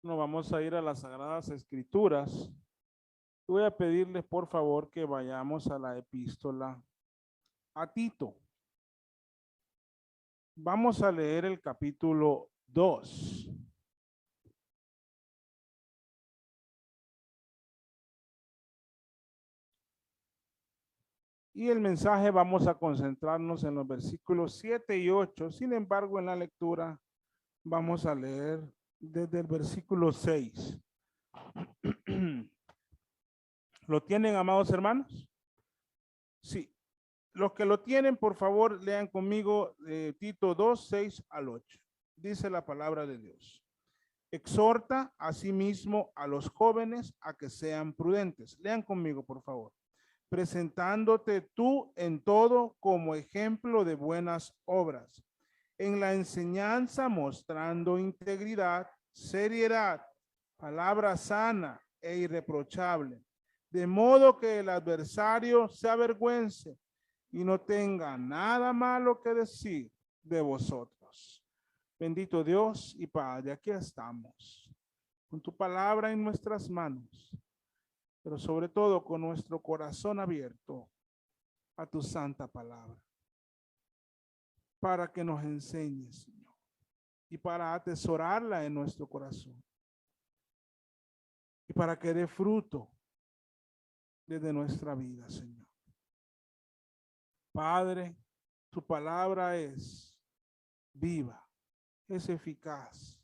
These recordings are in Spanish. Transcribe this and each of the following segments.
No vamos a ir a las Sagradas Escrituras. Voy a pedirles por favor que vayamos a la epístola a Tito. Vamos a leer el capítulo 2. Y el mensaje vamos a concentrarnos en los versículos 7 y 8. Sin embargo, en la lectura vamos a leer desde el versículo 6. ¿Lo tienen, amados hermanos? Sí. Los que lo tienen, por favor, lean conmigo Tito 2, 6 al 8. Dice la palabra de Dios. Exhorta asimismo a los jóvenes a que sean prudentes. Lean conmigo, por favor. Presentándote tú en todo como ejemplo de buenas obras. En la enseñanza mostrando integridad, seriedad, palabra sana e irreprochable. De modo que el adversario se avergüence y no tenga nada malo que decir de vosotros. Bendito Dios y Padre, aquí estamos, con tu palabra en nuestras manos, pero sobre todo con nuestro corazón abierto a tu santa palabra, para que nos enseñes, Señor, y para atesorarla en nuestro corazón, y para que dé fruto desde nuestra vida, Señor. Padre, tu palabra es viva, es eficaz.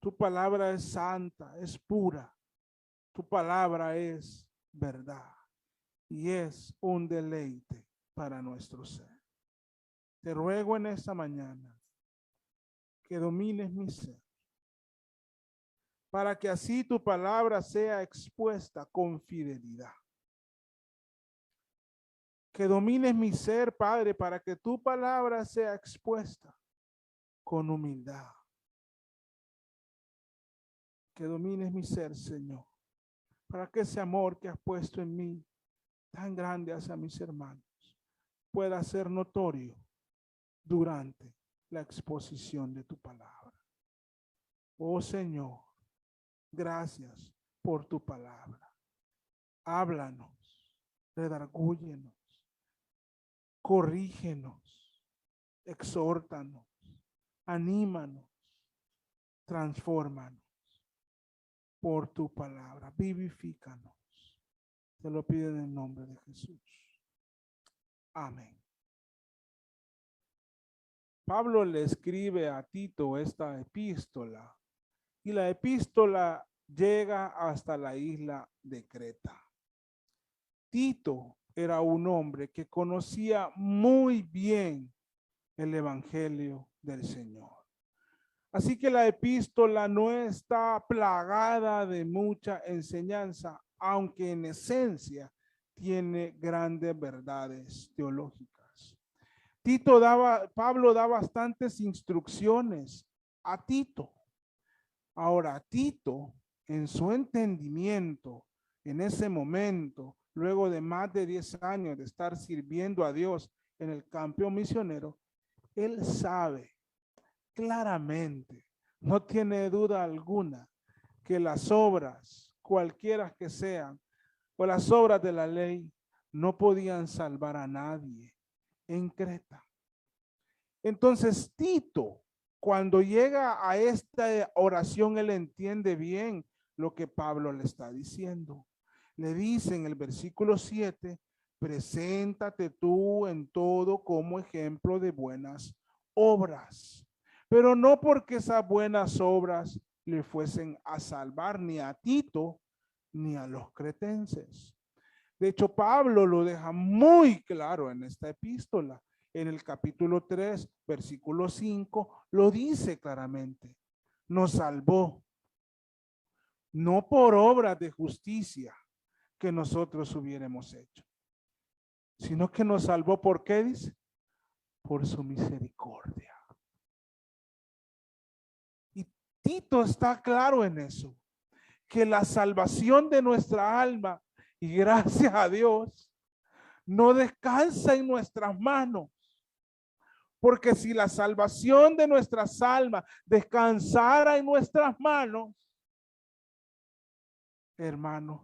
Tu palabra es santa, es pura. Tu palabra es verdad y es un deleite para nuestro ser. Te ruego en esta mañana que domines mi ser, para que así tu palabra sea expuesta con fidelidad. Que domines mi ser, Padre, para que tu palabra sea expuesta con humildad. Que domines mi ser, Señor, para que ese amor que has puesto en mí, tan grande hacia mis hermanos, pueda ser notorio durante la exposición de tu palabra. Oh Señor, gracias por tu palabra. Háblanos, redargúyenos, corrígenos, exhórtanos, anímanos, transfórmanos por tu palabra. Vivifícanos. Te lo pido en el nombre de Jesús. Amén. Pablo le escribe a Tito esta epístola y la epístola llega hasta la isla de Creta. Tito era un hombre que conocía muy bien el evangelio del Señor. Así que la epístola no está plagada de mucha enseñanza, aunque en esencia tiene grandes verdades teológicas. Pablo da bastantes instrucciones a Tito. Ahora, Tito, en su entendimiento, en ese momento, luego de más de 10 años de estar sirviendo a Dios en el campo misionero, él sabe claramente, no tiene duda alguna, que las obras, cualquiera que sean, o las obras de la ley, no podían salvar a nadie en Creta. Entonces Tito, cuando llega a esta oración, él entiende bien lo que Pablo le está diciendo. Le dice en el versículo 7, preséntate tú en todo como ejemplo de buenas obras, pero no porque esas buenas obras le fuesen a salvar ni a Tito ni a los cretenses. De hecho, Pablo lo deja muy claro en esta epístola. En el capítulo 3, versículo 5, lo dice claramente. Nos salvó, no por obras de justicia que nosotros hubiéramos hecho, sino que nos salvó, ¿por qué dice? Por su misericordia. Y Tito está claro en eso, que la salvación de nuestra alma, y gracias a Dios, no descansa en nuestras manos, Porque si la salvación de nuestras almas descansara en nuestras manos, hermanos,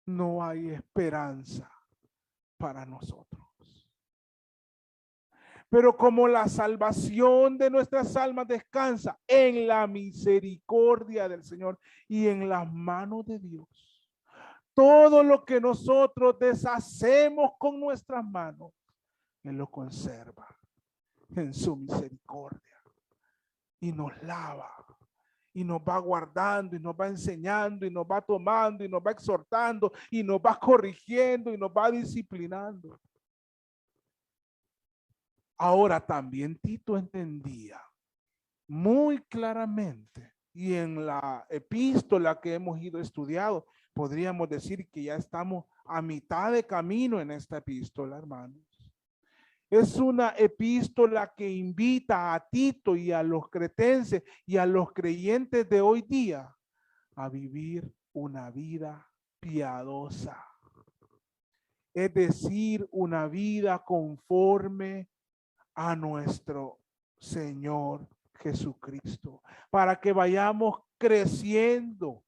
no hay esperanza para nosotros. Pero como la salvación de nuestras almas descansa en la misericordia del Señor y en las manos de Dios, todo lo que nosotros deshacemos con nuestras manos, Él lo conserva en su misericordia y nos lava y nos va guardando y nos va enseñando y nos va tomando y nos va exhortando y nos va corrigiendo y nos va disciplinando. Ahora también Tito entendía muy claramente, y en la epístola que hemos ido estudiando, podríamos decir que ya estamos a mitad de camino en esta epístola, hermanos. Es una epístola que invita a Tito y a los cretenses y a los creyentes de hoy día a vivir una vida piadosa. Es decir, una vida conforme a nuestro Señor Jesucristo, para que vayamos creciendo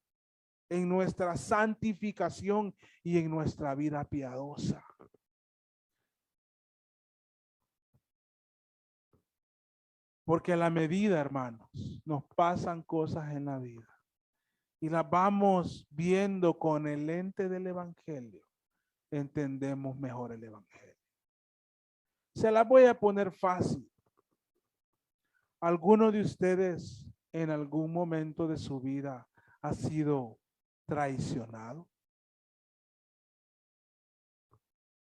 en nuestra santificación y en nuestra vida piadosa. Porque a la medida, hermanos, nos pasan cosas en la vida y las vamos viendo con el lente del evangelio, entendemos mejor el evangelio. Se las voy a poner fácil. ¿Alguno de ustedes en algún momento de su vida ha sido traicionado?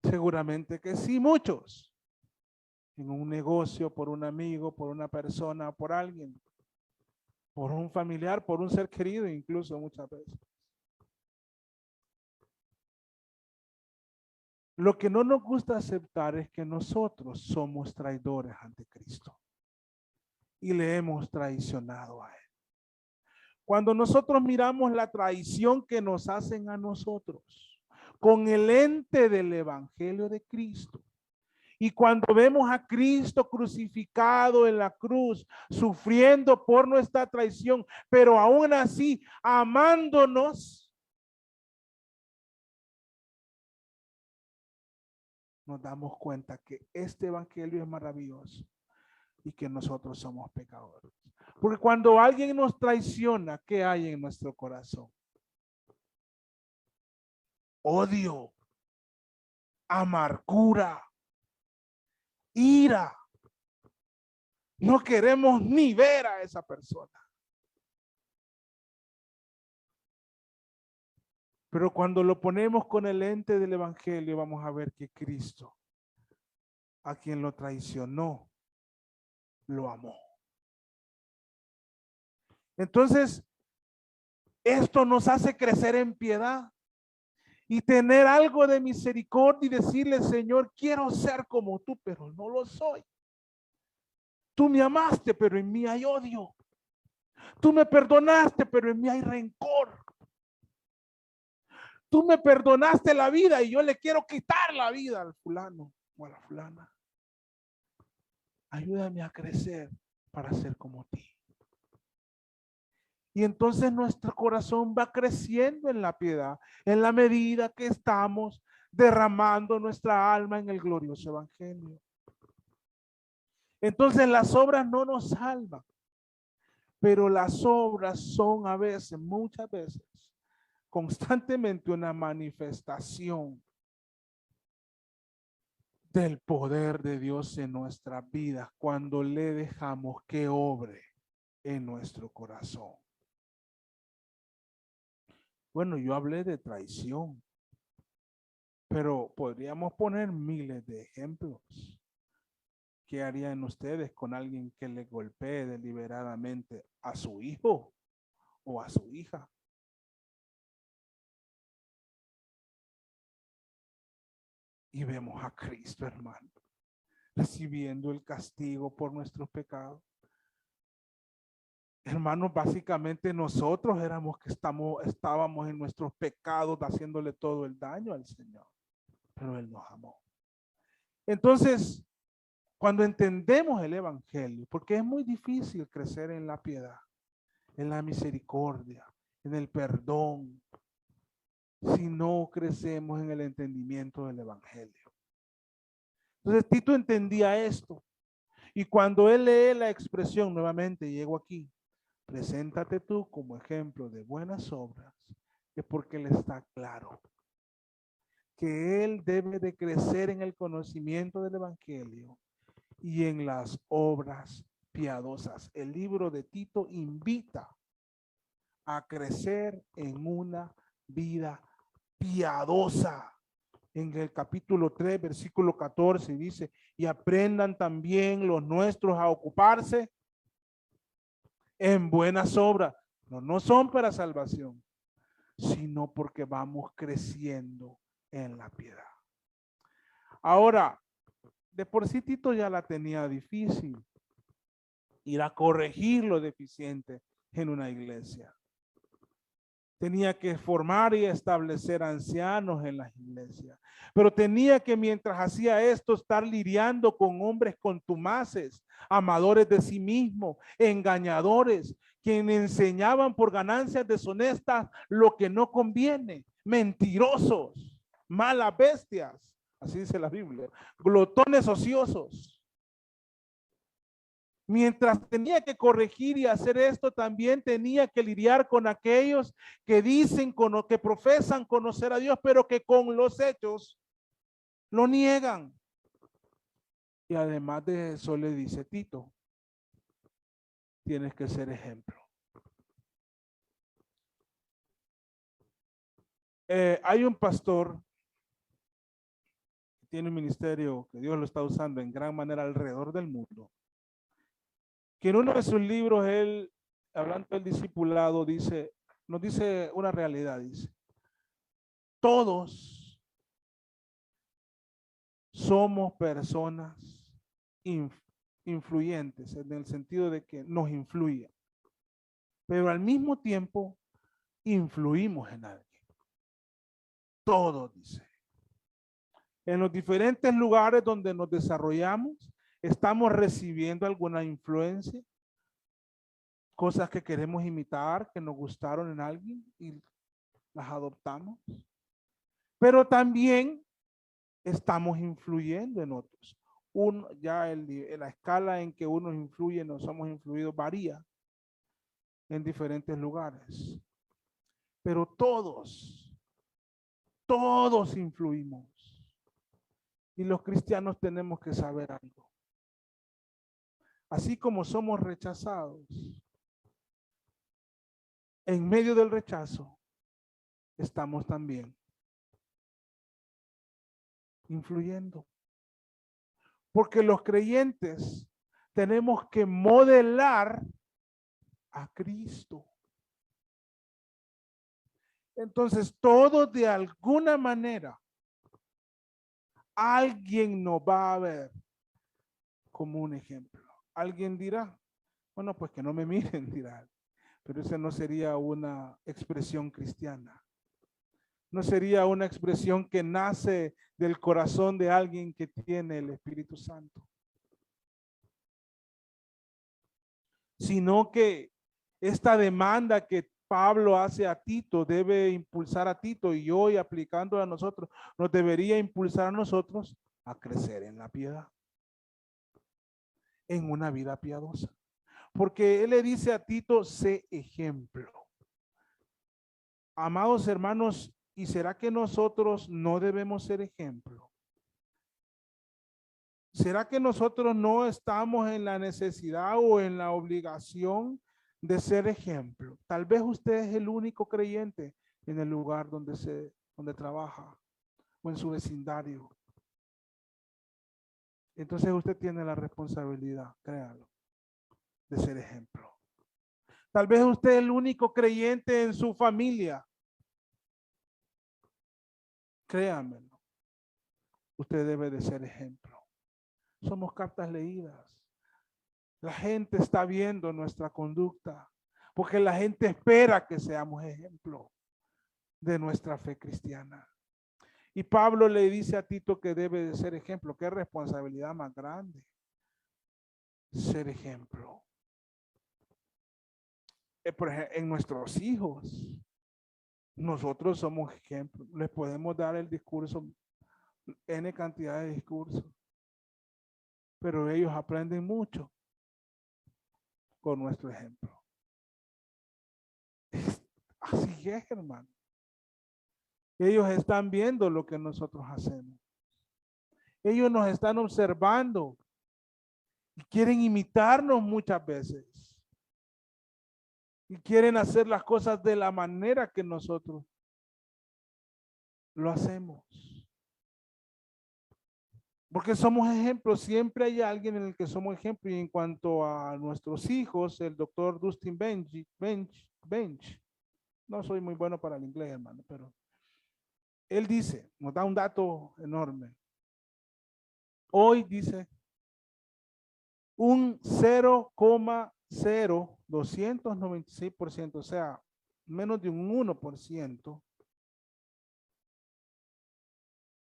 Seguramente que sí, muchos. En un negocio, por un amigo, por una persona, por alguien, por un familiar, por un ser querido, incluso muchas veces. Lo que no nos gusta aceptar es que nosotros somos traidores ante Cristo y le hemos traicionado a Él. Cuando nosotros miramos la traición que nos hacen a nosotros con el ente del evangelio de Cristo, y cuando vemos a Cristo crucificado en la cruz, sufriendo por nuestra traición, pero aún así amándonos, nos damos cuenta que este evangelio es maravilloso y que nosotros somos pecadores. Porque cuando alguien nos traiciona, ¿qué hay en nuestro corazón? Odio, amargura, ira. No queremos ni ver a esa persona. Pero cuando lo ponemos con el lente del evangelio, vamos a ver que Cristo, a quien lo traicionó, lo amó. Entonces, esto nos hace crecer en piedad y tener algo de misericordia y decirle, Señor, quiero ser como tú, pero no lo soy. Tú me amaste, pero en mí hay odio. Tú me perdonaste, pero en mí hay rencor. Tú me perdonaste la vida y yo le quiero quitar la vida al fulano o a la fulana. Ayúdame a crecer para ser como ti. Y entonces nuestro corazón va creciendo en la piedad, en la medida que estamos derramando nuestra alma en el glorioso evangelio. Entonces las obras no nos salvan, pero las obras son a veces, muchas veces, constantemente una manifestación del poder de Dios en nuestras vidas cuando le dejamos que obre en nuestro corazón. Bueno, yo hablé de traición, pero podríamos poner miles de ejemplos. ¿Qué harían ustedes con alguien que le golpee deliberadamente a su hijo o a su hija? Y vemos a Cristo, hermano, recibiendo el castigo por nuestros pecados. Hermanos, básicamente nosotros éramos que estábamos en nuestros pecados haciéndole todo el daño al Señor, pero Él nos amó. Entonces, Cuando entendemos el evangelio, porque es muy difícil crecer en la piedad, en la misericordia, en el perdón, si no crecemos en el entendimiento del evangelio. Entonces Tito entendía esto. Y cuando él lee la expresión, nuevamente llego aquí, preséntate tú como ejemplo de buenas obras, es porque le está claro que él debe de crecer en el conocimiento del evangelio y en las obras piadosas. El libro de Tito invita a crecer en una vida piadosa. En el capítulo 3, versículo 14 dice, y aprendan también los nuestros a ocuparse en buenas obras. No son para salvación, sino porque vamos creciendo en la piedad. Ahora, de por sí Tito ya la tenía difícil, ir a corregir lo deficiente en una iglesia. Tenía que formar y establecer ancianos en las iglesias. Pero tenía que, mientras hacía esto, estar lidiando con hombres contumaces, amadores de sí mismos, engañadores, quienes enseñaban por ganancias deshonestas lo que no conviene, mentirosos, malas bestias, así dice la Biblia, glotones ociosos. Mientras tenía que corregir y hacer esto, también tenía que lidiar con aquellos que dicen, que profesan conocer a Dios, pero que con los hechos lo niegan. Y además de eso le dice Tito, tienes que ser ejemplo. Hay un pastor que tiene un ministerio que Dios lo está usando en gran manera alrededor del mundo, que en uno de sus libros, él, hablando del discipulado, nos dice una realidad, dice, todos somos personas influyentes, en el sentido de que nos influyen, pero al mismo tiempo influimos en alguien. Todos, dice. En los diferentes lugares donde nos desarrollamos, estamos recibiendo alguna influencia, cosas que queremos imitar, que nos gustaron en alguien y las adoptamos. Pero también estamos influyendo en otros. La escala en que unos influyen o somos influidos varía en diferentes lugares. Pero todos influimos. Y los cristianos tenemos que saber algo. Así como somos rechazados, en medio del rechazo estamos también influyendo. Porque los creyentes tenemos que modelar a Cristo. Entonces, todos de alguna manera, alguien nos va a ver como un ejemplo. Alguien dirá, bueno, pues que no me miren, dirá. Pero esa no sería una expresión cristiana. No sería una expresión que nace del corazón de alguien que tiene el Espíritu Santo. Sino que esta demanda que Pablo hace a Tito debe impulsar a Tito, y hoy aplicando a nosotros, nos debería impulsar a nosotros a crecer en la piedad, en una vida piadosa. Porque él le dice a Tito, sé ejemplo. Amados hermanos, ¿y será que nosotros no debemos ser ejemplo? ¿Será que nosotros no estamos en la necesidad o en la obligación de ser ejemplo? Tal vez usted es el único creyente en el lugar donde trabaja o en su vecindario. Entonces usted tiene la responsabilidad, créalo, de ser ejemplo. Tal vez usted es el único creyente en su familia. Créanmelo, usted debe de ser ejemplo. Somos cartas leídas. La gente está viendo nuestra conducta, porque la gente espera que seamos ejemplo de nuestra fe cristiana. Y Pablo le dice a Tito que debe de ser ejemplo. Qué responsabilidad más grande. ser ejemplo. Por ejemplo, en nuestros hijos, nosotros somos ejemplo. Les podemos dar el discurso, N cantidad de discursos, pero ellos aprenden mucho con nuestro ejemplo. Así es, hermano. Ellos están viendo lo que nosotros hacemos. Ellos nos están observando y quieren imitarnos muchas veces. Y quieren hacer las cosas de la manera que nosotros lo hacemos. Porque somos ejemplos, siempre hay alguien en el que somos ejemplo. Y en cuanto a nuestros hijos, el doctor Dustin Bench, no soy muy bueno para el inglés, hermano, pero él dice, nos da un dato enorme. Hoy dice un 0,0296%, o sea, menos de un 1%.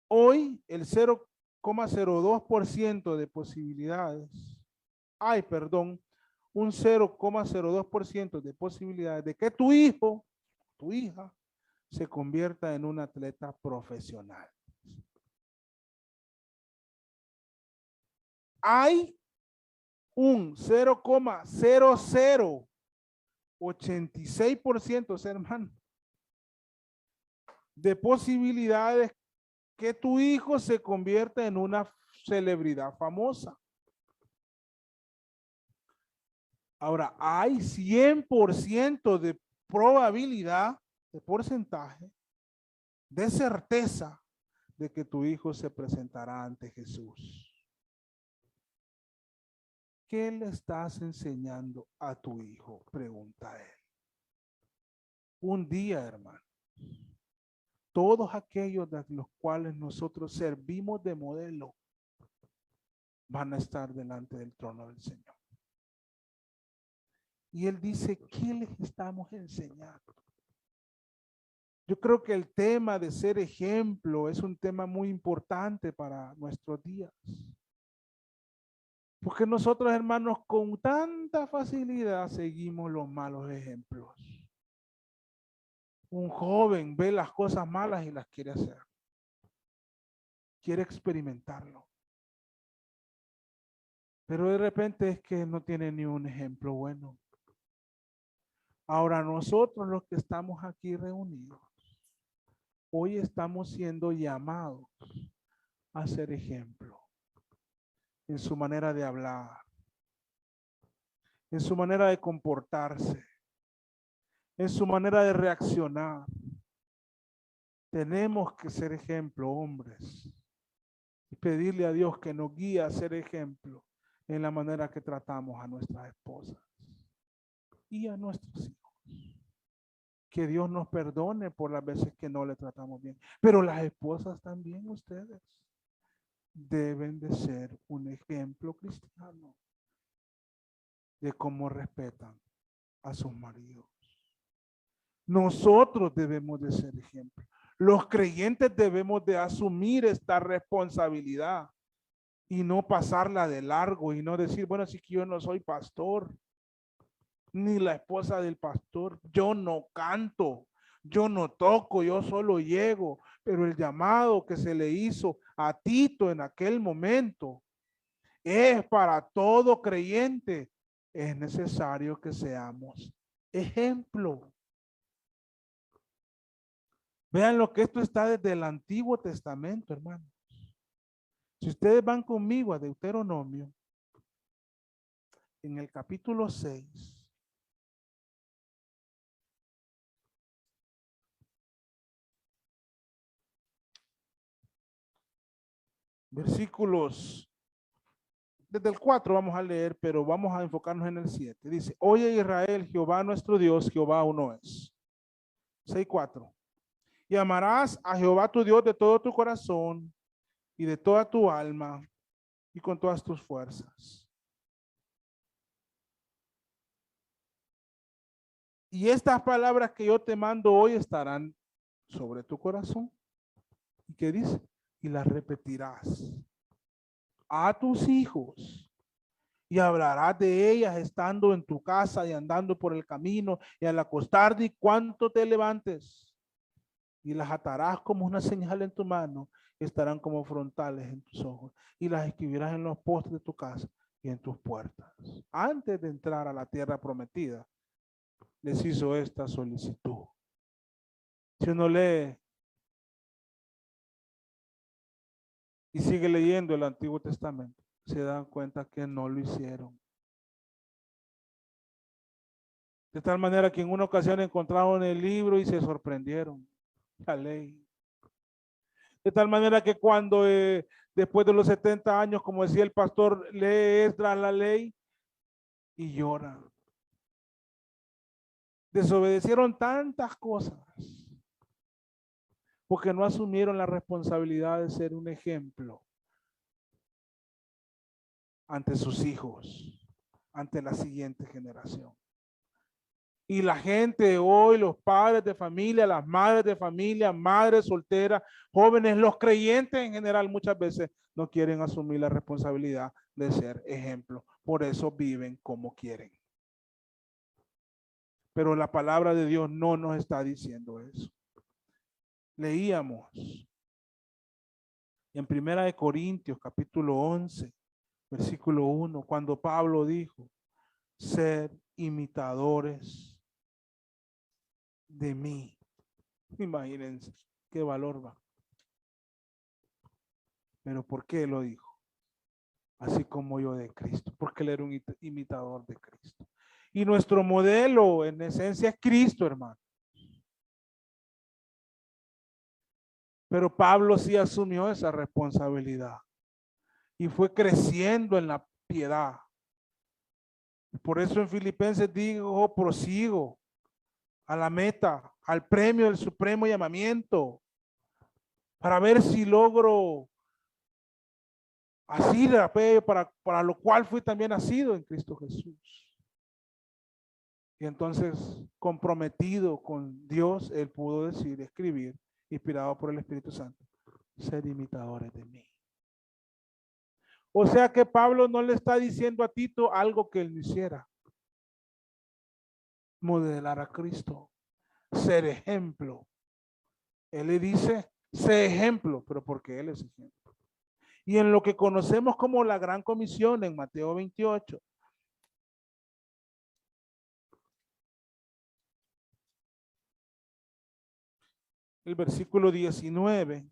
Hoy el 0,02% de posibilidades, un 0,02% de posibilidades de que tu hijo, tu hija, se convierta en un atleta profesional. Hay un 0,0086%, hermano, de posibilidades que tu hijo se convierta en una celebridad famosa. Ahora, hay 100% de probabilidad, de porcentaje, de certeza de que tu hijo se presentará ante Jesús. ¿Qué le estás enseñando a tu hijo? Pregunta él. Un día, hermano, todos aquellos de los cuales nosotros servimos de modelo van a estar delante del trono del Señor. Y él dice, ¿qué les estamos enseñando? Yo creo que el tema de ser ejemplo es un tema muy importante para nuestros días. Porque nosotros, hermanos, con tanta facilidad seguimos los malos ejemplos. Un joven ve las cosas malas y las quiere hacer. Quiere experimentarlo. Pero de repente es que no tiene ni un ejemplo bueno. Ahora nosotros los que estamos aquí reunidos, hoy estamos siendo llamados a ser ejemplo en su manera de hablar, en su manera de comportarse, en su manera de reaccionar. Tenemos que ser ejemplo, hombres, y pedirle a Dios que nos guíe a ser ejemplo en la manera que tratamos a nuestras esposas y a nuestros hijos. Que Dios nos perdone por las veces que no le tratamos bien. Pero las esposas también, ustedes deben de ser un ejemplo cristiano de cómo respetan a sus maridos. Nosotros debemos de ser ejemplo. Los creyentes debemos de asumir esta responsabilidad y no pasarla de largo y no decir, bueno, si que yo no soy pastor, ni la esposa del pastor, yo no canto, yo no toco, yo solo llego, pero el llamado que se le hizo a Tito en aquel momento es para todo creyente. Es necesario que seamos ejemplo. Vean lo que esto está desde el Antiguo Testamento, hermanos. Si ustedes van conmigo a Deuteronomio, en el capítulo 6, versículos, desde el 4 vamos a leer, pero vamos a enfocarnos en el 7. Dice, oye Israel, Jehová nuestro Dios, Jehová uno es. 6:4. Y amarás a Jehová tu Dios de todo tu corazón y de toda tu alma y con todas tus fuerzas. Y estas palabras que yo te mando hoy estarán sobre tu corazón. ¿Y qué dice? Y las repetirás a tus hijos y hablarás de ellas estando en tu casa y andando por el camino y al acostarte y cuanto te levantes. Y las atarás como una señal en tu mano y estarán como frontales en tus ojos. Y las escribirás en los postes de tu casa y en tus puertas. Antes de entrar a la tierra prometida, les hizo esta solicitud. Si uno lee y sigue leyendo el Antiguo Testamento, se dan cuenta que no lo hicieron. De tal manera que en una ocasión encontraron el libro y se sorprendieron. La ley. De tal manera que cuando después de los 70 años, como decía el pastor, lee Esdras la ley y llora. Desobedecieron tantas cosas porque no asumieron la responsabilidad de ser un ejemplo ante sus hijos, ante la siguiente generación. Y la gente hoy, los padres de familia, las madres de familia, madres solteras, jóvenes, los creyentes en general muchas veces no quieren asumir la responsabilidad de ser ejemplo. Por eso viven como quieren. Pero la palabra de Dios no nos está diciendo eso. Leíamos en 1 Corintios capítulo 11, versículo 1, cuando Pablo dijo, ser imitadores de mí. Imagínense qué valor va. Pero ¿por qué lo dijo? Así como yo de Cristo, porque él era un imitador de Cristo. Y nuestro modelo en esencia es Cristo, hermano. Pero Pablo sí asumió esa responsabilidad y fue creciendo en la piedad. Por eso en Filipenses digo, prosigo a la meta, al premio del supremo llamamiento, para ver si logro así para lo cual fui también nacido en Cristo Jesús. Y entonces, comprometido con Dios, él pudo decir, escribir, inspirado por el Espíritu Santo, ser imitadores de mí. O sea que Pablo no le está diciendo a Tito algo que él no hiciera. Modelar a Cristo, ser ejemplo. Él le dice, sé ejemplo, pero porque él es ejemplo. Y en lo que conocemos como la gran comisión en Mateo 28, el versículo 19.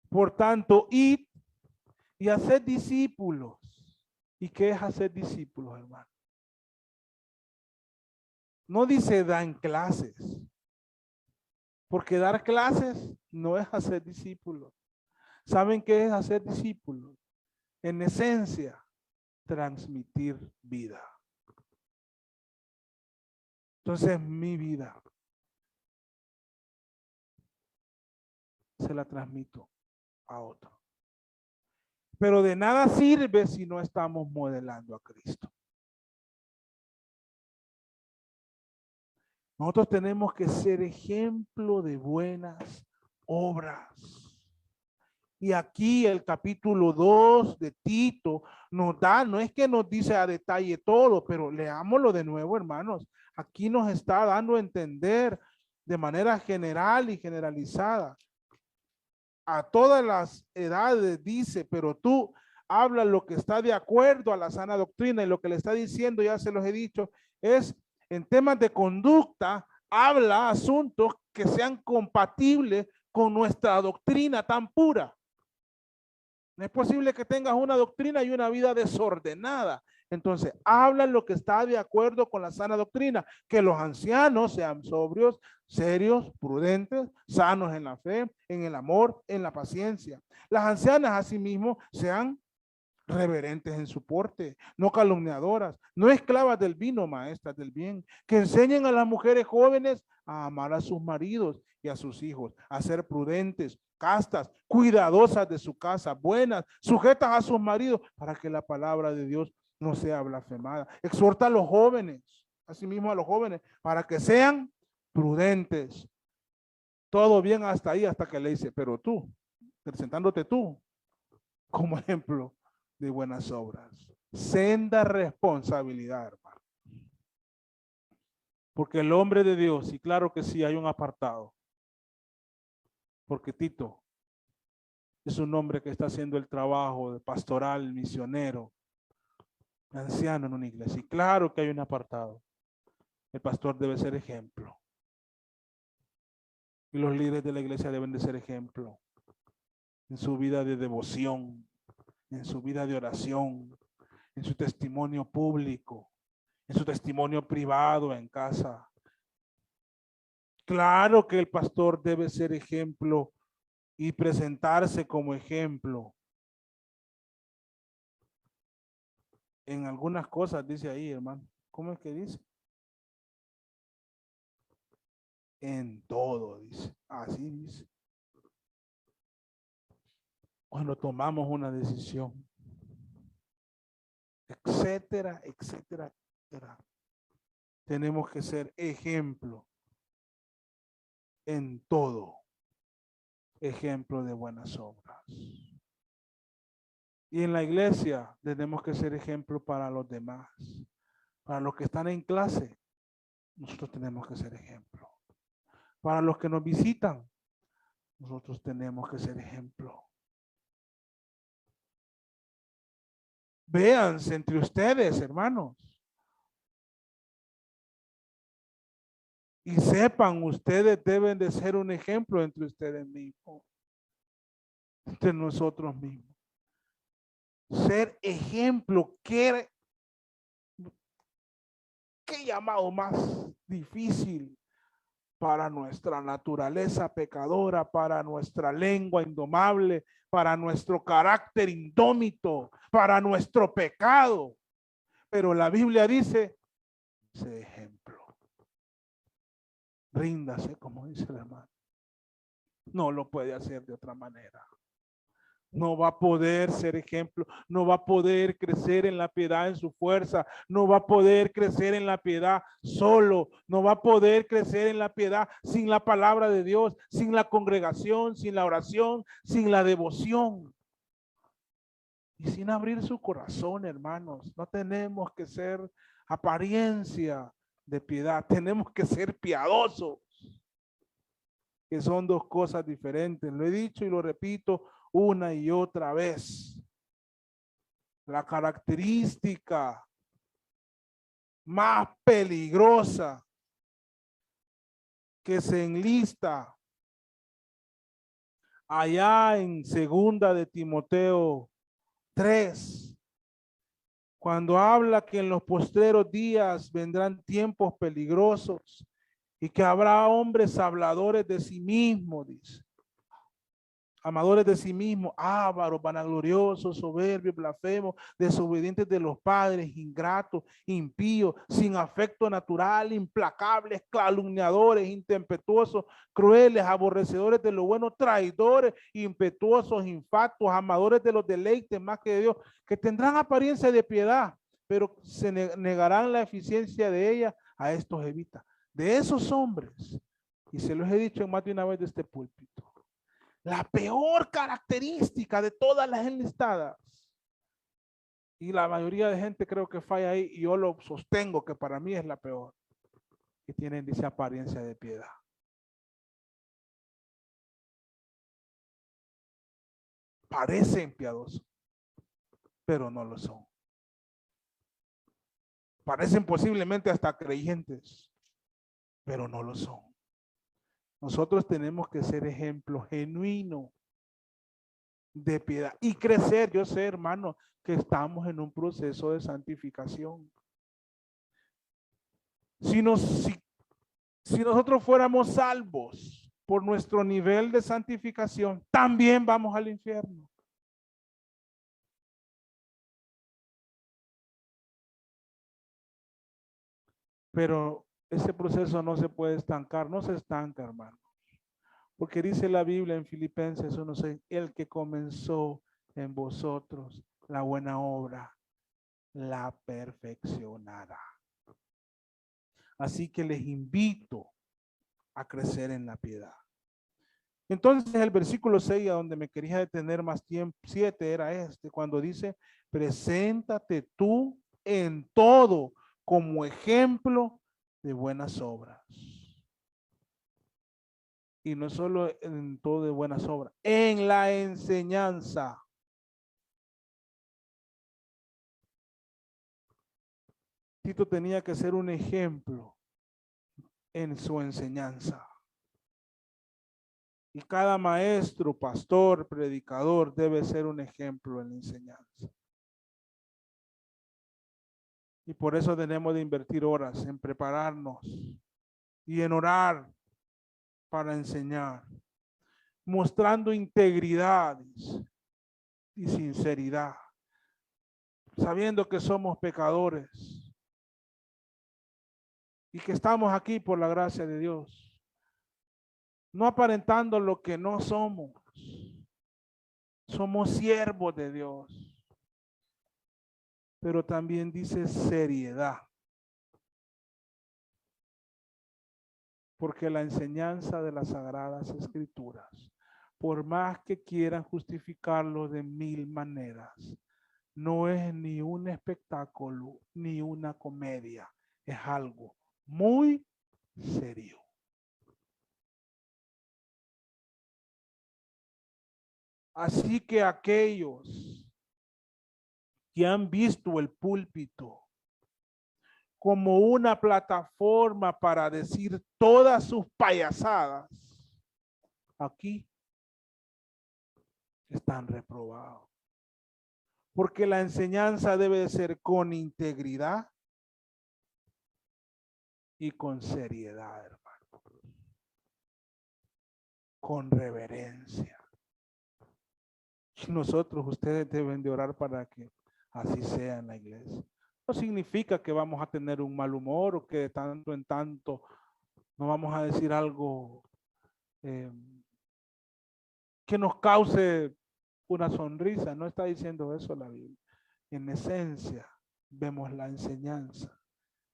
Por tanto, id y haced discípulos. ¿Y qué es hacer discípulos, hermano? No dice dan clases, porque dar clases no es hacer discípulos. ¿Saben qué es hacer discípulos? En esencia, transmitir vida. Entonces, mi vida se la transmito a otro. Pero de nada sirve si no estamos modelando a Cristo. Nosotros tenemos que ser ejemplo de buenas obras. Y aquí el capítulo 2 de Tito nos da, no es que nos dice a detalle todo, pero leámoslo de nuevo, hermanos. Aquí nos está dando a entender de manera general y generalizada. A todas las edades dice, pero tú hablas lo que está de acuerdo a la sana doctrina, y lo que le está diciendo, ya se los he dicho, es en temas de conducta, habla asuntos que sean compatibles con nuestra doctrina tan pura. No es posible que tengas una doctrina y una vida desordenada. Entonces, habla lo que está de acuerdo con la sana doctrina, que los ancianos sean sobrios, serios, prudentes, sanos en la fe, en el amor, en la paciencia. Las ancianas asimismo sean reverentes en su porte, no calumniadoras, no esclavas del vino, maestras del bien, que enseñen a las mujeres jóvenes a amar a sus maridos y a sus hijos, a ser prudentes, castas, cuidadosas de su casa, buenas, sujetas a sus maridos, para que la palabra de Dios no sea blasfemada. Exhorta a los jóvenes, asimismo a los jóvenes, para que sean prudentes. Todo bien hasta ahí, hasta que le dice, pero tú, presentándote tú, como ejemplo de buenas obras. Senda responsabilidad, hermano. Porque el hombre de Dios, y claro que sí, hay un apartado. Porque Tito es un hombre que está haciendo el trabajo de pastoral, misionero, anciano en una iglesia. Y claro que hay un apartado. El pastor debe ser ejemplo. Y los líderes de la iglesia deben de ser ejemplo en su vida de devoción, en su vida de oración, en su testimonio público, en su testimonio privado en casa. Claro que el pastor debe ser ejemplo y presentarse como ejemplo. En algunas cosas dice ahí, hermano. ¿Cómo es que dice? En todo, dice. Así dice. Cuando tomamos una decisión, etcétera, etcétera, etcétera. Tenemos que ser ejemplo en todo. Ejemplo de buenas obras. Y en la iglesia tenemos que ser ejemplo para los demás. Para los que están en clase, nosotros tenemos que ser ejemplo. Para los que nos visitan, nosotros tenemos que ser ejemplo. Véanse entre ustedes, hermanos. Y sepan, ustedes deben de ser un ejemplo entre ustedes mismos. Entre nosotros mismos. Ser ejemplo, ¿qué llamado más difícil para nuestra naturaleza pecadora, para nuestra lengua indomable, para nuestro carácter indómito, para nuestro pecado? Pero la Biblia dice, sé ejemplo. Ríndase, como dice el hermano. No lo puede hacer de otra manera. No va a poder ser ejemplo, no va a poder crecer en la piedad en su fuerza, no va a poder crecer en la piedad solo, no va a poder crecer en la piedad sin la palabra de Dios, sin la congregación, sin la oración, sin la devoción. Y sin abrir su corazón, hermanos. No tenemos que ser apariencia de piedad, tenemos que ser piadosos, que son dos cosas diferentes. Lo he dicho y lo repito una y otra vez. La característica más peligrosa que se enlista allá en segunda de Timoteo 3, cuando habla que en los postreros días vendrán tiempos peligrosos y que habrá hombres habladores de sí mismos, dice. Amadores de sí mismos, ávaros, vanagloriosos, soberbios, blasfemos, desobedientes de los padres, ingratos, impíos, sin afecto natural, implacables, calumniadores, intempetuosos, crueles, aborrecedores de lo bueno, traidores, impetuosos, infatuos, amadores de los deleites más que de Dios, que tendrán apariencia de piedad, pero se negarán la eficiencia de ella. A estos evita. De esos hombres, y se los he dicho en más de una vez de este púlpito, la peor característica de todas las enlistadas, y la mayoría de gente creo que falla ahí, y yo lo sostengo que para mí es la peor, que tienen, dice, apariencia de piedad. Parecen piadosos, pero no lo son. Parecen posiblemente hasta creyentes, pero no lo son. Nosotros tenemos que ser ejemplo genuino de piedad y crecer. Yo sé, hermano, que estamos en un proceso de santificación. Si nosotros fuéramos salvos por nuestro nivel de santificación, también vamos al infierno. Pero ese proceso no se puede estancar, no se estanca, hermano. Porque dice la Biblia en Filipenses 1:6, el que comenzó en vosotros la buena obra, la perfeccionará. Así que les invito a crecer en la piedad. Entonces el versículo 6, a donde me quería detener más tiempo, 7 era cuando dice, preséntate tú en todo como ejemplo de buenas obras. Y no solo en todo de buenas obras, en la enseñanza. Tito tenía que ser un ejemplo en su enseñanza. Y cada maestro, pastor, predicador debe ser un ejemplo en la enseñanza. Y por eso tenemos de invertir horas en prepararnos y en orar para enseñar, mostrando integridad y sinceridad, sabiendo que somos pecadores y que estamos aquí por la gracia de Dios, no aparentando lo que no somos. Somos siervos de Dios, pero también dice seriedad, porque la enseñanza de las Sagradas Escrituras, por más que quieran justificarlo de mil maneras, no es ni un espectáculo ni una comedia, es algo muy serio. Así que aquellos que han visto el púlpito como una plataforma para decir todas sus payasadas, aquí están reprobados. Porque la enseñanza debe de ser con integridad y con seriedad, hermano. Con reverencia. Y nosotros, ustedes deben de orar para que así sea en la iglesia. No significa que vamos a tener un mal humor o que de tanto en tanto no vamos a decir algo que nos cause una sonrisa. No está diciendo eso la Biblia. En esencia, vemos la enseñanza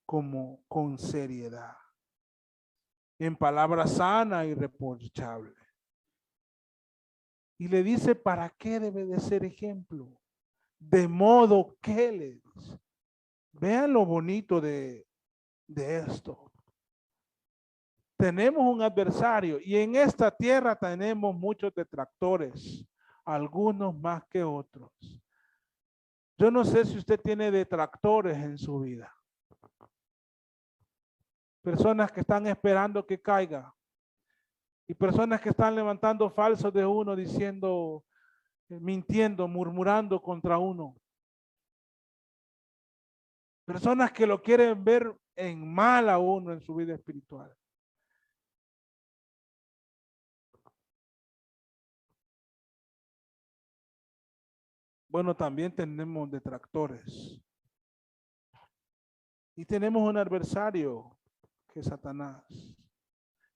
como con seriedad, en palabras sanas y reprochables. Y le dice para qué debe de ser ejemplo. De modo que les vean lo bonito de esto. Tenemos un adversario y en esta tierra tenemos muchos detractores, algunos más que otros. Yo no sé si usted tiene detractores en su vida. Personas que están esperando que caiga. Y personas que están levantando falsos de uno, diciendo, mintiendo, murmurando contra uno. Personas que lo quieren ver en mal a uno en su vida espiritual. Bueno, también tenemos detractores. Y tenemos un adversario que es Satanás.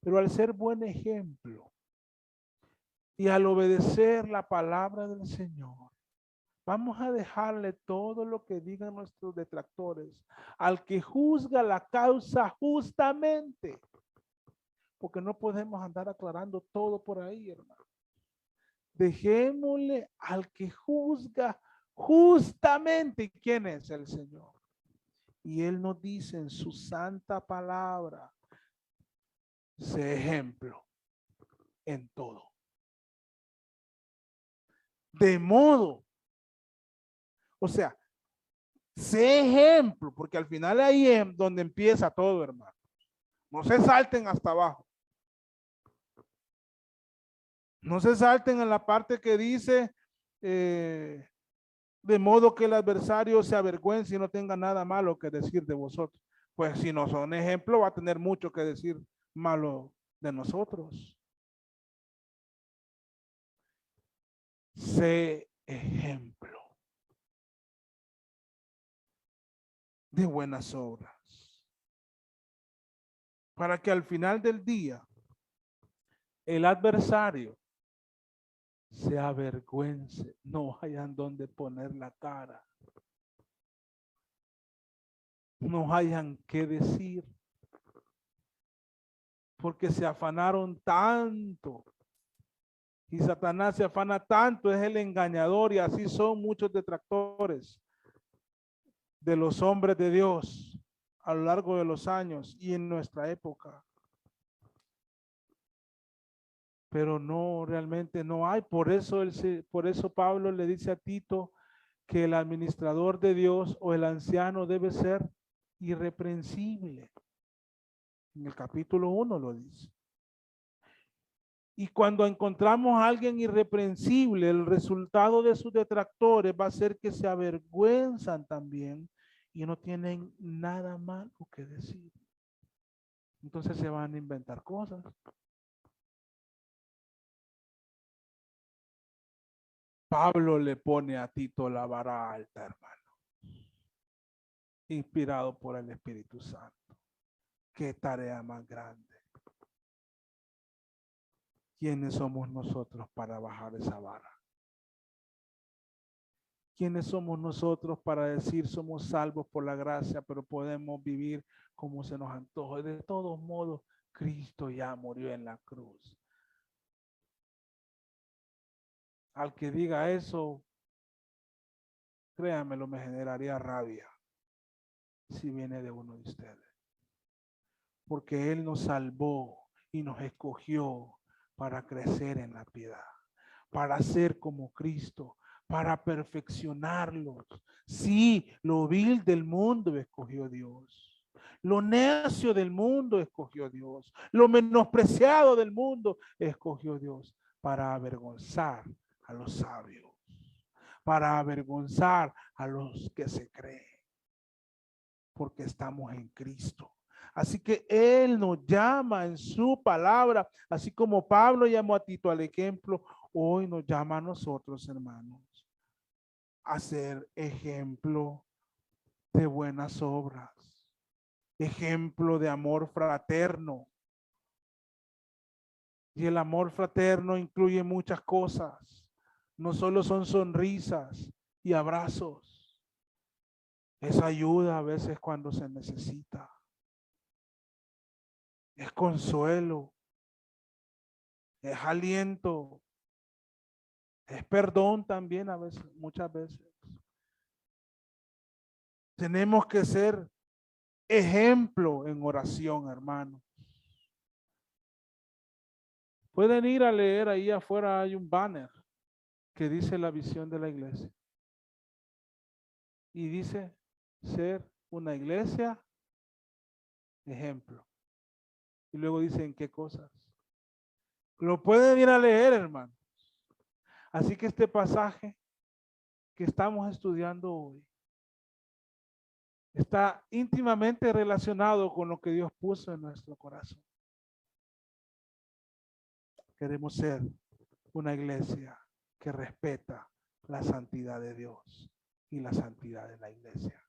Pero al ser buen ejemplo y al obedecer la palabra del Señor, vamos a dejarle todo lo que digan nuestros detractores al que juzga la causa justamente. Porque no podemos andar aclarando todo por ahí, hermano. Dejémosle al que juzga justamente. ¿Quién es el Señor? Y Él nos dice en su santa palabra, sé ejemplo en todo. De modo, o sea, sé ejemplo, porque al final ahí es donde empieza todo, hermano. No se salten hasta abajo. No se salten en la parte que dice, de modo que el adversario se avergüence y no tenga nada malo que decir de vosotros. Pues si no son ejemplo, va a tener mucho que decir malo de nosotros. Sé ejemplo de buenas obras, para que al final del día el adversario se avergüence, no hayan donde poner la cara, no hayan qué decir, porque se afanaron tanto Y Satanás se afana tanto, es el engañador, y así son muchos detractores de los hombres de Dios a lo largo de los años y en nuestra época. Pero no, realmente no hay. Por eso Pablo le dice a Tito que el administrador de Dios o el anciano debe ser irreprensible. En el capítulo 1 lo dice. Y cuando encontramos a alguien irreprensible, el resultado de sus detractores va a ser que se avergüenzan también y no tienen nada malo que decir. Entonces se van a inventar cosas. Pablo le pone a Tito la vara alta, hermano, inspirado por el Espíritu Santo. Qué tarea más grande. ¿Quiénes somos nosotros para bajar esa vara? ¿Quiénes somos nosotros para decir somos salvos por la gracia, pero podemos vivir como se nos antoja? De todos modos, Cristo ya murió en la cruz. Al que diga eso, créanmelo, me generaría rabia si viene de uno de ustedes. Porque Él nos salvó y nos escogió para crecer en la piedad, para ser como Cristo, para perfeccionarlos. Sí, lo vil del mundo escogió Dios. Lo necio del mundo escogió Dios. Lo menospreciado del mundo escogió Dios para avergonzar a los sabios, para avergonzar a los que se creen, porque estamos en Cristo. Así que Él nos llama en su palabra, así como Pablo llamó a Tito al ejemplo, hoy nos llama a nosotros, hermanos, a ser ejemplo de buenas obras, ejemplo de amor fraterno. Y el amor fraterno incluye muchas cosas, no solo son sonrisas y abrazos, es ayuda a veces cuando se necesita, es consuelo, es aliento, es perdón también a veces, muchas veces. Tenemos que ser ejemplo en oración, hermano. Pueden ir a leer, ahí afuera hay un banner que dice la visión de la iglesia. Y dice ser una iglesia ejemplo. Y luego dicen qué cosas. Lo pueden ir a leer, hermano. Así que este pasaje que estamos estudiando hoy está íntimamente relacionado con lo que Dios puso en nuestro corazón. Queremos ser una iglesia que respeta la santidad de Dios y la santidad de la iglesia.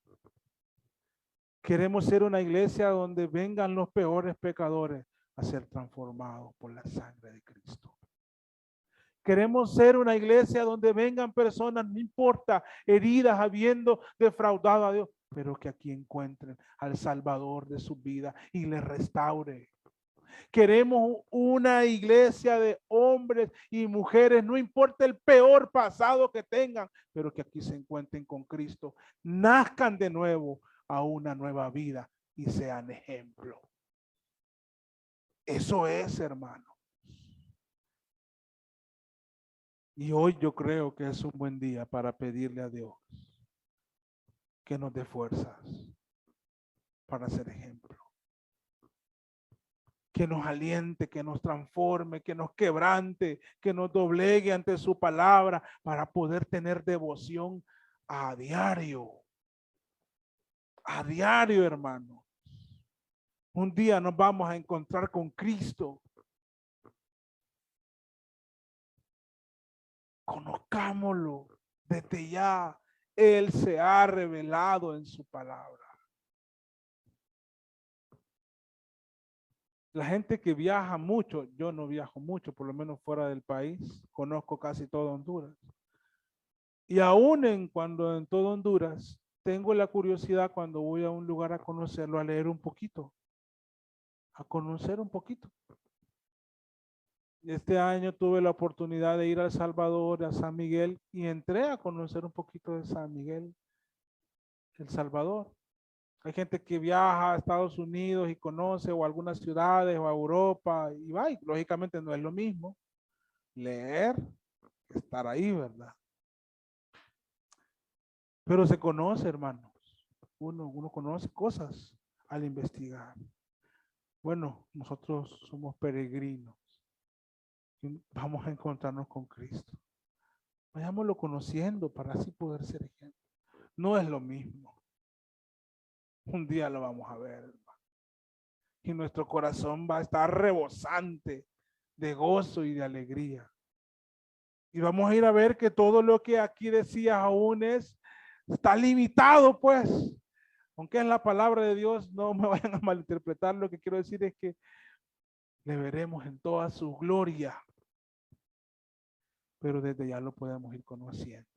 Queremos ser una iglesia donde vengan los peores pecadores a ser transformados por la sangre de Cristo. Queremos ser una iglesia donde vengan personas, no importa, heridas, habiendo defraudado a Dios, pero que aquí encuentren al Salvador de su vida y les restaure. Queremos una iglesia de hombres y mujeres, no importa el peor pasado que tengan, pero que aquí se encuentren con Cristo, nazcan de nuevo a una nueva vida y sean ejemplo. Eso es, hermano. Y hoy yo creo que es un buen día para pedirle a Dios que nos dé fuerzas para ser ejemplo. Que nos aliente, que nos transforme, que nos quebrante, que nos doblegue ante su palabra para poder tener devoción a diario. A diario, hermano. Un día nos vamos a encontrar con Cristo. Conozcámoslo desde ya. Él se ha revelado en su palabra. La gente que viaja mucho, yo no viajo mucho, por lo menos fuera del país, conozco casi todo Honduras. Y aún cuando en todo Honduras, tengo la curiosidad cuando voy a un lugar a conocerlo, a leer un poquito, a conocer un poquito. Este año tuve la oportunidad de ir a El Salvador, a San Miguel, y entré a conocer un poquito de San Miguel, El Salvador. Hay gente que viaja a Estados Unidos y conoce o algunas ciudades o a Europa y va, y lógicamente no es lo mismo leer que estar ahí, ¿verdad? Pero se conoce, hermanos. Uno conoce cosas al investigar. Bueno, nosotros somos peregrinos y vamos a encontrarnos con Cristo. Vayámoslo conociendo para así poder ser ejemplo. No es lo mismo. Un día lo vamos a ver, hermano. Y nuestro corazón va a estar rebosante de gozo y de alegría. Y vamos a ir a ver que todo lo que aquí decía aún está limitado, pues. Aunque es la palabra de Dios, no me vayan a malinterpretar. Lo que quiero decir es que le veremos en toda su gloria. Pero desde ya lo podemos ir conociendo.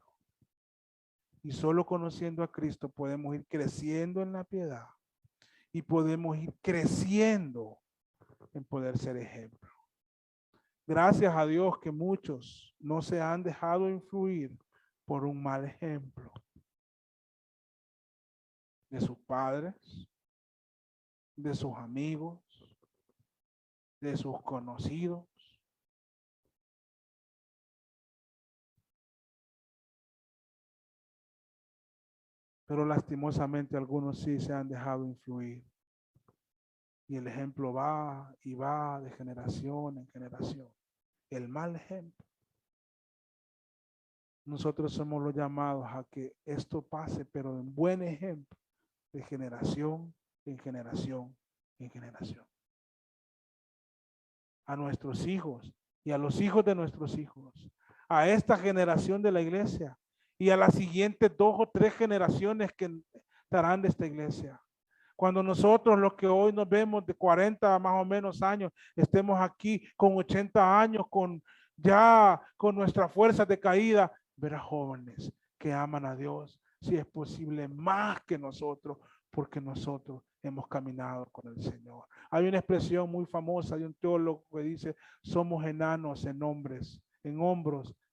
Y solo conociendo a Cristo podemos ir creciendo en la piedad. Y podemos ir creciendo en poder ser ejemplo. Gracias a Dios que muchos no se han dejado influir por un mal ejemplo de sus padres, de sus amigos, de sus conocidos. Pero lastimosamente algunos sí se han dejado influir. Y el ejemplo va y va de generación en generación. El mal ejemplo. Nosotros somos los llamados a que esto pase, pero en buen ejemplo, de generación en generación en generación. A nuestros hijos y a los hijos de nuestros hijos, a esta generación de la iglesia y a las siguientes 2 o 3 generaciones que estarán de esta iglesia. Cuando nosotros, los que hoy nos vemos de 40 más o menos años, estemos aquí con 80 años, con nuestra fuerza de caída, ver a jóvenes que aman a Dios, si es posible, más que nosotros, porque nosotros hemos caminado con el Señor. Hay una expresión muy famosa de un teólogo que dice, somos enanos en hombros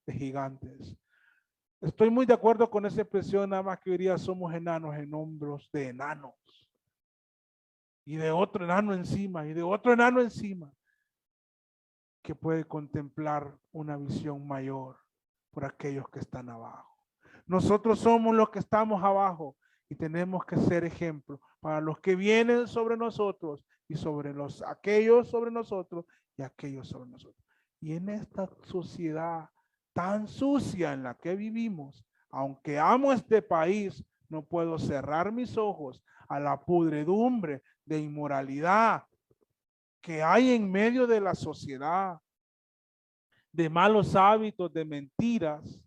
de gigantes. Estoy muy de acuerdo con esa expresión, nada más que diría, somos enanos en hombros de enanos. Y de otro enano encima, y de otro enano encima, que puede contemplar una visión mayor por aquellos que están abajo. Nosotros somos los que estamos abajo y tenemos que ser ejemplo para los que vienen sobre nosotros y sobre aquellos sobre nosotros y aquellos sobre nosotros. Y en esta sociedad tan sucia en la que vivimos, aunque amo este país, no puedo cerrar mis ojos a la pudredumbre de inmoralidad que hay en medio de la sociedad, de malos hábitos, de mentiras.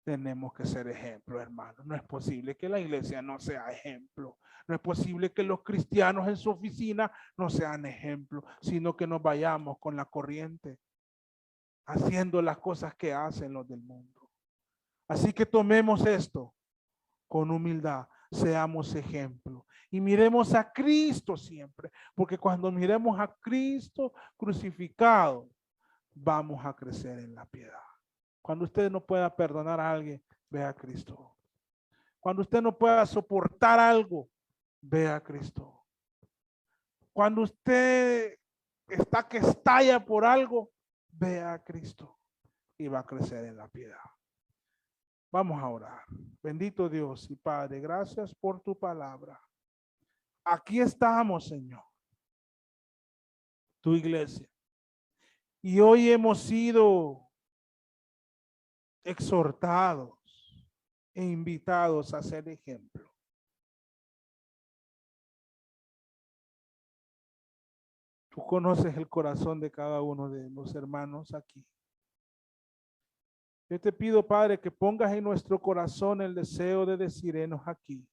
Tenemos que ser ejemplo, hermano. No es posible que la iglesia no sea ejemplo. No es posible que los cristianos en su oficina no sean ejemplo, sino que nos vayamos con la corriente, haciendo las cosas que hacen los del mundo. Así que tomemos esto con humildad, seamos ejemplo y miremos a Cristo siempre, porque cuando miremos a Cristo crucificado, vamos a crecer en la piedad. Cuando usted no pueda perdonar a alguien, vea a Cristo. Cuando usted no pueda soportar algo, vea a Cristo. Cuando usted está que estalla por algo, vea a Cristo y va a crecer en la piedad. Vamos a orar. Bendito Dios y Padre, gracias por tu palabra. Aquí estamos, Señor, tu iglesia. Y hoy hemos sido exhortados e invitados a ser ejemplo. Tú conoces el corazón de cada uno de los hermanos aquí. Yo te pido, Padre, que pongas en nuestro corazón el deseo de decir enos aquí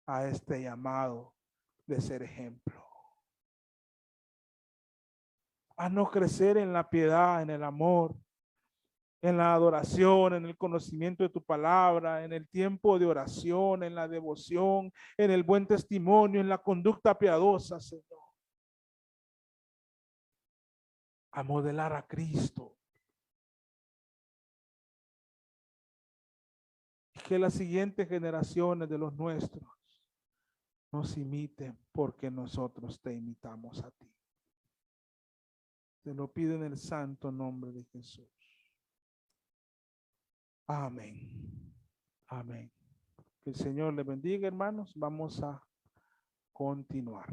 a este llamado de ser ejemplo. A no crecer en la piedad, en el amor, en la adoración, en el conocimiento de tu palabra, en el tiempo de oración, en la devoción, en el buen testimonio, en la conducta piadosa, Señor. a modelar a Cristo. Y que las siguientes generaciones de los nuestros nos imiten porque nosotros te imitamos a ti. Te lo pido en el santo nombre de Jesús. Amén. Amén. Que el Señor le bendiga, hermanos. Vamos a continuar.